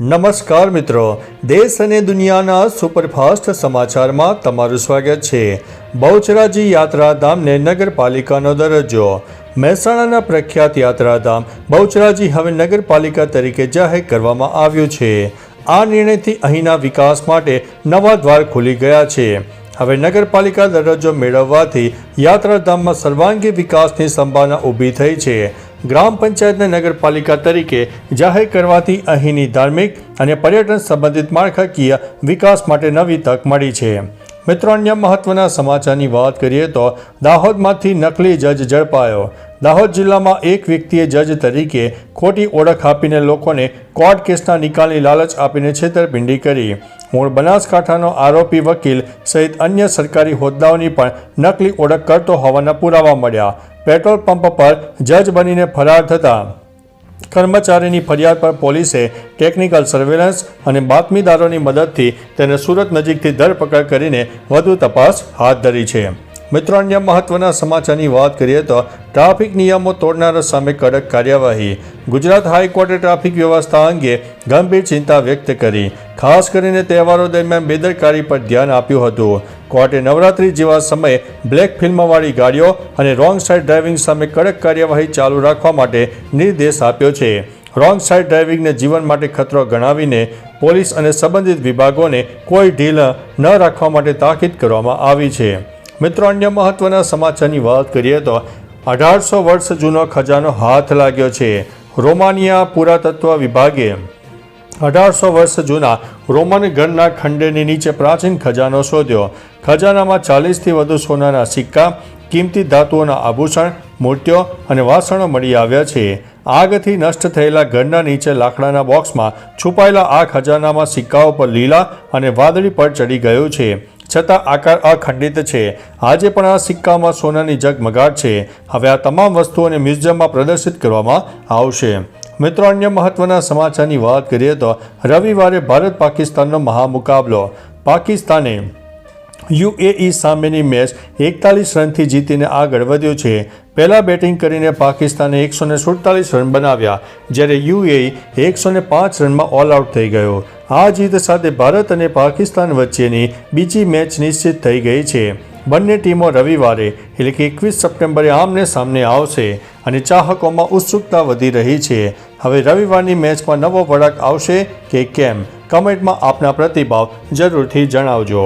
નમસ્કાર મિત્રો, દેશ અને દુનિયાના સુપરફાસ્ટ સમાચારમાં તમારું સ્વાગત છે। બહુચરાજી યાત્રાધામને નગરપાલિકાનો દરજ્જો। મહેસાણાના પ્રખ્યાત યાત્રાધામ બહુચરાજી હવે નગરપાલિકા તરીકે જાહેર કરવામાં આવ્યું છે। આ નિર્ણયથી અહીંના વિકાસ માટે નવા દ્વાર ખુલી ગયા છે। હવે નગરપાલિકા દરજ્જો મેળવવાથી યાત્રાધામમાં સર્વાંગી વિકાસની સંભાવના ઊભી થઈ છે। ગ્રામ પંચાયતને નગરપાલિકા તરીકે જાહેર કરવાથી અહીંની ધાર્મિક અને પર્યટન સંબંધિત માળખાકીય વિકાસ માટે નવી તક મળી છે। મિત્રો, અન્ય મહત્વના સમાચારની વાત કરીએ તો દાહોદમાંથી નકલી જજ ઝડપાયો। દાહોદ જિલ્લામાં એક વ્યક્તિએ જજ તરીકે ખોટી ઓળખ આપીને લોકોને કોર્ટ કેસના નિકાલની લાલચ આપીને છેતરપિંડી કરી। મૂળ બનાસકાંઠાનો આરોપી વકીલ સહિત અન્ય સરકારી હોદ્દાઓની પણ નકલી ઓળખ કરતો હોવાના પુરાવા મળ્યા। પેટ્રોલ પંપ પર જજ બનીને ફરાર થતા કર્મચારીની ફરિયાદ પર પોલીસે ટેકનિકલ સર્વેલન્સ અને બાતમીદારોની મદદથી તેને સુરત નજીકથી ધરપકડ કરીને વધુ તપાસ હાથ ધરી છે। મિત્રો, અન્ય મહત્વના સમાચારની વાત કરીએ તો ટ્રાફિક નિયમો તોડનારા સામે કડક કાર્યવાહી। ગુજરાત હાઈકોર્ટે ટ્રાફિક વ્યવસ્થા અંગે ગંભીર ચિંતા વ્યક્ત કરી। ખાસ કરીને તહેવારો દરમિયાન બેદરકારી પર ધ્યાન આપ્યું હતું। કોર્ટે નવરાત્રી જેવા સમયે બ્લેક ફિલ્મવાળી ગાડીઓ અને રોંગ સાઇડ ડ્રાઇવિંગ સામે કડક કાર્યવાહી ચાલુ રાખવા માટે નિર્દેશ આપ્યો છે। રોંગ સાઇડ ડ્રાઇવિંગને જીવન માટે ખતરો ગણાવીને પોલીસ અને સંબંધિત વિભાગોને કોઈ ઢીલ ન રાખવા માટે તાકીદ કરવામાં આવી છે। મિત્રો, અન્ય મહત્વના સમાચારની વાત કરીએ તો 1800 વર્ષ જૂનો ખજાનો હાથ લાગ્યો છે। રોમાનિયા પુરાતત્વ વિભાગે 1800 વર્ષ જૂના રોમન ગણના ખંડેરની નીચે પ્રાચીન ખજાનો શોધ્યો। ખજાનામાં 40થી વધુ સોનાના સિક્કા, કિંમતી ધાતુઓના આભૂષણ, મૂર્તિઓ અને વાસણો મળી આવ્યા છે। આગથી નષ્ટ થયેલા ઘરના નીચે લાકડાના બોક્સમાં છુપાયેલા આ ખજાનામાં સિક્કાઓ પર લીલા અને વાદળી પડ ચડી ગયું છે, છતાં આકાર અખંડિત છે। આજે પણ આ સિક્કામાં સોનાની ઝગમગાટ છે। હવે આ તમામ વસ્તુઓને મ્યુઝિયમમાં પ્રદર્શિત કરવામાં આવશે। મિત્રો, અન્ય મહત્વના સમાચારની વાત કરીએ તો રવિવારે ભારત પાકિસ્તાનનો મહામુકાબલો। પાકિસ્તાને યુએઈ સામેની મેચ 41 રનથી જીતીને આગળ વધ્યું છે। પહેલા બેટિંગ કરીને પાકિસ્તાને 147 રન બનાવ્યા, જ્યારે યુએઈ 105 રનમાં ઓલ આઉટ થઈ ગયો। આ જીત સાથે ભારત અને પાકિસ્તાન વચ્ચેની બીજી મેચ નિશ્ચિત થઈ ગઈ છે। બંને ટીમો રવિવારે એટલે કે 21 સપ્ટેમ્બરે આમને સામને આવશે અને ચાહકોમાં ઉત્સુકતા વધી રહી છે। હવે રવિવારની મેચમાં નવો વળાંક આવશે કે કેમ? કમેન્ટમાં આપના પ્રતિભાવ જરૂરથી જણાવજો।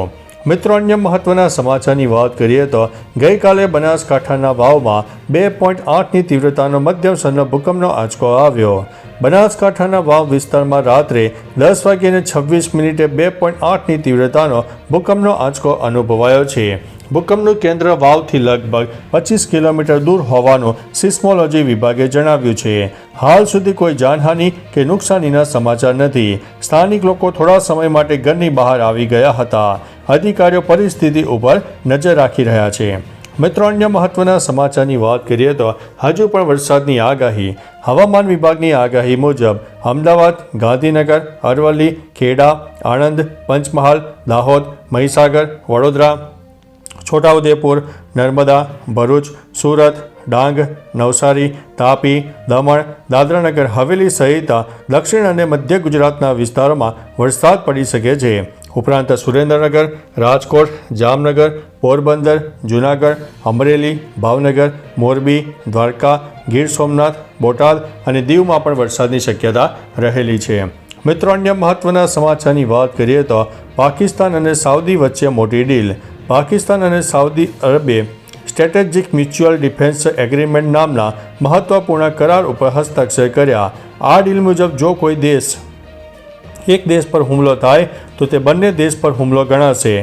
મિત્રો, અન્ય મહત્વના સમાચારની વાત કરીએ તો ગઈકાલે બનાસકાંઠાના વાવમાં 2.8ની તીવ્રતાનો મધ્યમ સ્તરનો ભૂકંપનો આંચકો આવ્યો। બનાસકાંઠાના વાવ વિસ્તારમાં રાત્રે 10:26 2.8ની તીવ્રતાનો ભૂકંપનો આંચકો અનુભવાયો છે। ભૂકંપનું કેન્દ્ર વાવથી લગભગ 25 કિલોમીટર દૂર હોવાનું સિસ્મોલોજી વિભાગે જણાવ્યું છે। હાલ સુધી કોઈ જાનહાનિ કે નુકસાનીના સમાચાર નથી। સ્થાનિક લોકો થોડા સમય માટે ઘરની બહાર આવી ગયા હતા। અધિકારીઓ પરિસ્થિતિ ઉપર નજર રાખી રહ્યા છે। મિત્રો, અન્ય મહત્વના સમાચારની વાત કરીએ તો હજુ પણ વરસાદની આગાહી। હવામાન વિભાગની આગાહી મુજબ અમદાવાદ, ગાંધીનગર, અરવલ્લી, ખેડા, આણંદ, પંચમહાલ, દાહોદ, મહીસાગર, વડોદરા, છોટાઉદેપુર, નર્મદા, ભરૂચ, સુરત, ડાંગ, નવસારી, તાપી, દમણ, દાદરાનગર હવેલી સહિત દક્ષિણ અને મધ્ય ગુજરાતના વિસ્તારોમાં વરસાદ પડી શકે છે। ઉપરાંત સુરેન્દ્રનગર, રાજકોટ, જામનગર, પોરબંદર, જૂનાગઢ, અમરેલી, ભાવનગર, મોરબી, દ્વારકા, ગીર સોમનાથ, બોટાદ અને દીવમાં પણ વરસાદની શક્યતા રહેલી છે। મિત્રો, અન્ય મહત્વના સમાચારની વાત કરીએ તો પાકિસ્તાન અને સાઉદી વચ્ચે મોટી ડીલ। પાકિસ્તાન અને સાઉદી અરબે સ્ટ્રેટેજિક મ્યુચ્યુઅલ ડિફેન્સ એગ્રીમેન્ટ નામના મહત્વપૂર્ણ કરાર ઉપર હસ્તાક્ષર કર્યા। આ ડીલ મુજબ જો કોઈ દેશ એક દેશ પર હુમલો થાય તો તે બંને દેશ પર હુમલો ગણાશે।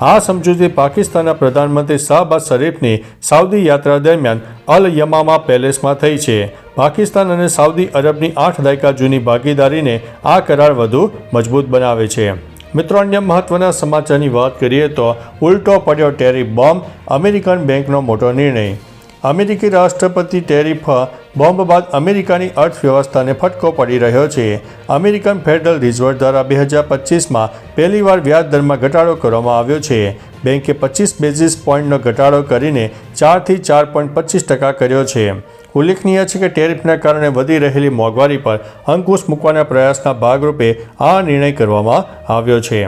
આ સમજૂતી પાકિસ્તાનના પ્રધાનમંત્રી શાહબાઝ શરીફની સાઉદી યાત્રા દરમિયાન અલ યમામા પેલેસમાં થઈ છે। પાકિસ્તાન અને સાઉદી અરબની 8 દાયકા જૂની ભાગીદારીને આ કરાર વધુ મજબૂત બનાવે છે। મિત્રો, અન્ય મહત્વના સમાચારની વાત કરીએ તો ઉલટો પડ્યો ટેરિફ બોમ્બ। અમેરિકન બેંકનો મોટો નિર્ણય। અમેરિકી રાષ્ટ્રપતિ ટેરિફ બોમ્બ બાદ અમેરિકાની અર્થવ્યવસ્થાને ફટકો પડી રહ્યો છે। અમેરિકન ફેડરલ રિઝર્વ દ્વારા 2025માં પહેલીવાર વ્યાજ દરમાં ઘટાડો કરવામાં આવ્યો છે। બેંકે 25 બેઝિસ પોઈન્ટનો ઘટાડો કરીને 4થી 4.25% કર્યો છે। ઉલ્લેખનીય છે કે ટેરિફના કારણે વધી રહેલી મોંઘવારી પર અંકુશ મૂકવાના પ્રયાસના ભાગરૂપે આ નિર્ણય કરવામાં આવ્યો છે.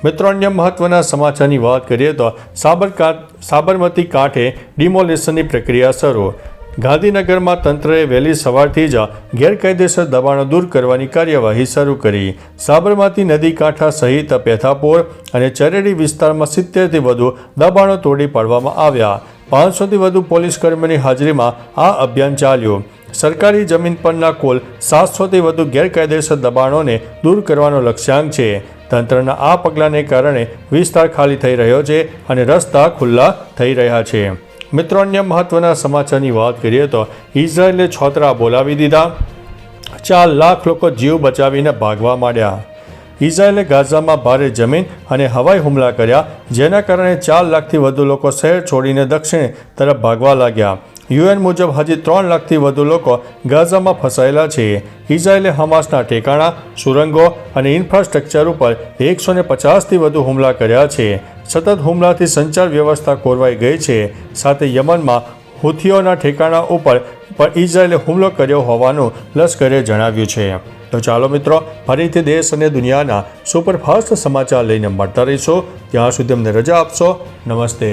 મિત્રો, અન્ય મહત્વના સમાચારની વાત કરીએ તો સાબરમતી કાંઠે ડિમોલિશનની પ્રક્રિયા શરૂ. ગાંધીનગરમાં તંત્રએ વહેલી સવારથી જ ગેરકાયદેસર દબાણો દૂર કરવાની કાર્યવાહી શરૂ કરી. સાબરમતી નદી કાંઠા સહિત પેથાપોર અને ચરેડી વિસ્તારમાં 70થી વધુ દબાણો તોડી પાડવામાં આવ્યા. 500થી વધુ પોલીસ કર્મીઓની હાજરીમાં આ અભિયાન ચાલ્યું. સરકારી જમીન પરના કુલ 700થી વધુ ગેરકાયદેસર દબાણોને દૂર કરવાનો લક્ષ્યાંક છે. તંત્રના આ પગલાંને કારણે વિસ્તાર ખાલી થઈ રહ્યો છે અને રસ્તા ખુલ્લા થઈ રહ્યા છે. મિત્રો, અન્ય મહત્વના સમાચારની વાત કરીએ તો ઇઝરાયેલે છોતરા બોલાવી દીધા. 4 લાખ લોકો જીવ બચાવીને ભાગવા માંડ્યા. ઇઝરાયેલે ગાઝામાં ભારે જમીન અને હવાઈ હુમલા કર્યા, જેના કારણે 4 લાખથી વધુ લોકો શહેર છોડીને દક્ષિણ તરફ ભાગવા લાગ્યા. યુએન મુજબ હજી 3 લાખથી વધુ લોકો ગાઝામાં ફસાયેલા છે. ઇઝરાયેલે હમાસના ઠેકાણા, સુરંગો અને ઇન્ફ્રાસ્ટ્રક્ચર ઉપર 150થી વધુ હુમલા કર્યા છે. સતત હુમલાથી સંચાર વ્યવસ્થા ખોરવાઈ ગઈ છે. સાથે યમનમાં હુથીઓના ઠેકાણા ઉપર પણ ઇઝરાયેલે હુમલો કર્યો હોવાનું લશ્કરે જણાવ્યું છે. તો ચાલો મિત્રો, ફરીથી દેશ અને દુનિયાના સુપરફાસ્ટ સમાચાર લઈને મળતા રહીશું. ત્યાં સુધી અમને રજા આપશો. નમસ્તે.